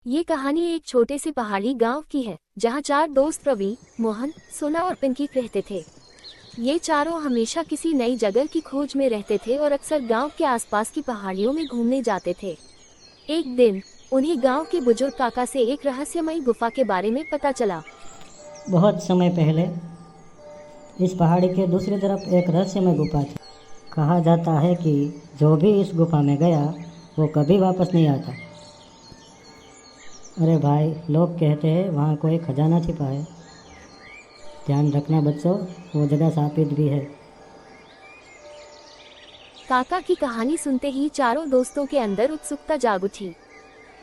ये कहानी एक छोटे से पहाड़ी गांव की है, जहां चार दोस्त प्रवीण, मोहन, सोना और पिंकी रहते थे। ये चारों हमेशा किसी नई जगह की खोज में रहते थे और अक्सर गांव के आसपास की पहाड़ियों में घूमने जाते थे। एक दिन उन्हें गांव के बुजुर्ग काका से एक रहस्यमयी गुफा के बारे में पता चला। बहुत समय पहले इस पहाड़ी के दूसरी तरफ एक रहस्यमय गुफा थी। कहा जाता है कि जो भी इस गुफा में गया वो कभी वापस नहीं आता। अरे भाई, लोग कहते हैं वहाँ कोई खजाना छिपा है। ध्यान रखना बच्चों, वो जगह शापित भी है। काका की कहानी सुनते ही चारों दोस्तों के अंदर उत्सुकता जाग उठी।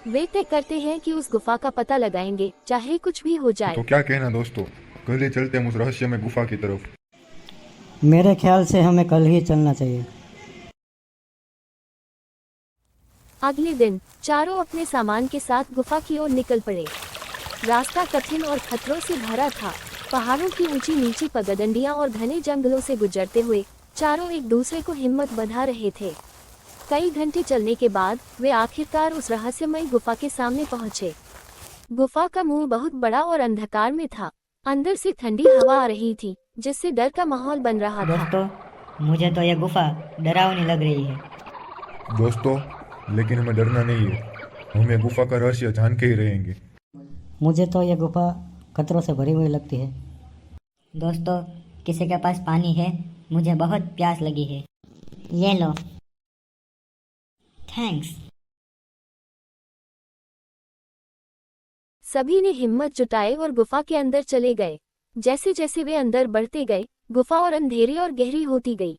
वे तय करते हैं कि उस गुफा का पता लगाएंगे, चाहे कुछ भी हो जाए। तो क्या कहना दोस्तों, कल ही चलते हैं उस रहस्यमय गुफा की तरफ। मेरे ख्याल से हमें कल ही चलना चाहिए। अगले दिन चारों अपने सामान के साथ गुफा की ओर निकल पड़े। रास्ता कठिन और खतरों से भरा था। पहाड़ों की ऊंची नीची पगडंडियां और घने जंगलों से गुजरते हुए चारों एक दूसरे को हिम्मत बंधा रहे थे। कई घंटे चलने के बाद वे आखिरकार उस रहस्यमयी गुफा के सामने पहुंचे। गुफा का मुंह बहुत बड़ा और अंधकार में था। अंदर से ठंडी हवा आ रही थी, जिससे डर का माहौल बन रहा था। दोस्तों, मुझे तो यह गुफा डरावनी लग रही है। दोस्तों, लेकिन हमें डरना नहीं है, हम ये गुफा का रहस्य जान के ही रहेंगे। मुझे तो यह गुफा खतरों से भरी हुई लगती है। दोस्तों, किसी के पास पानी है? मुझे बहुत प्यास लगी है। ये लो। थैंक्स। सभी ने हिम्मत जुटाई और गुफा के अंदर चले गए। जैसे जैसे वे अंदर बढ़ते गए, गुफा और अंधेरी और गहरी होती गई।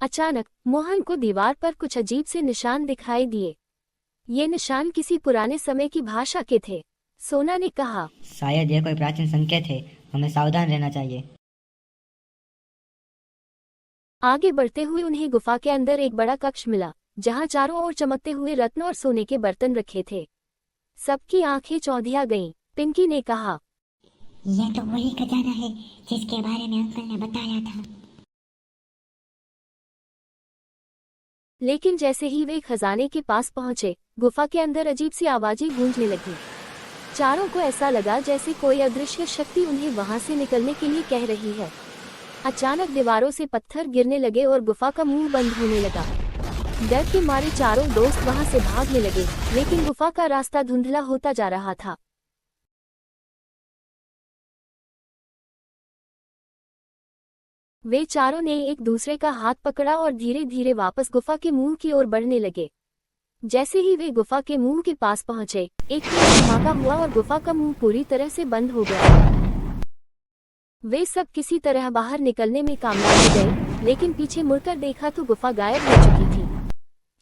अचानक मोहन को दीवार पर कुछ अजीब से निशान दिखाई दिए। ये निशान किसी पुराने समय की भाषा के थे। सोना ने कहा, शायद यह कोई प्राचीन संकेत है, हमें सावधान रहना चाहिए। आगे बढ़ते हुए उन्हें गुफा के अंदर एक बड़ा कक्ष मिला, जहां चारों ओर चमकते हुए रत्न और सोने के बर्तन रखे थे। सबकी आंखें चौंधिया गईं। पिंकी ने कहा, यह तो वही खजाना है जिसके बारे में अंकल ने बताया था। लेकिन जैसे ही वे खजाने के पास पहुंचे, गुफा के अंदर अजीब सी आवाजें गूंजने लगी। चारों को ऐसा लगा जैसे कोई अदृश्य शक्ति उन्हें वहां से निकलने के लिए कह रही है। अचानक दीवारों से पत्थर गिरने लगे और गुफा का मुंह बंद होने लगा। डर के मारे चारों दोस्त वहां से भागने लगे, लेकिन गुफा का रास्ता धुंधला होता जा रहा था। वे चारों ने एक दूसरे का हाथ पकड़ा और धीरे धीरे वापस गुफा के मुंह की ओर बढ़ने लगे। जैसे ही वे गुफा के मुंह के पास पहुंचे, एक धमाका हुआ और गुफा का मुंह पूरी तरह से बंद हो गया। वे सब किसी तरह बाहर निकलने में कामयाब हो गए, लेकिन पीछे मुड़कर देखा तो गुफा गायब हो चुकी थी।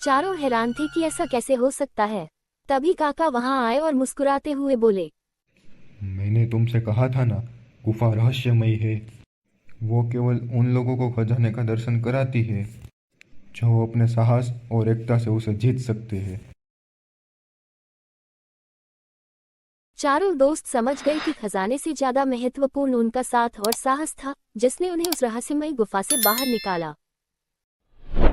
चारों हैरान थे कि ऐसा कैसे हो सकता है। तभी काका वहां आए और मुस्कुराते हुए बोले, मैंने तुमसे कहा था ना, गुफा रहस्यमयी है। वो केवल उन लोगों को खजाने का दर्शन कराती है जो अपने साहस और एकता से उसे जीत सकते हैं। चारों दोस्त समझ गए कि खजाने से ज्यादा महत्वपूर्ण उनका साथ और साहस था, जिसने उन्हें उस रहस्यमयी गुफा से बाहर निकाला।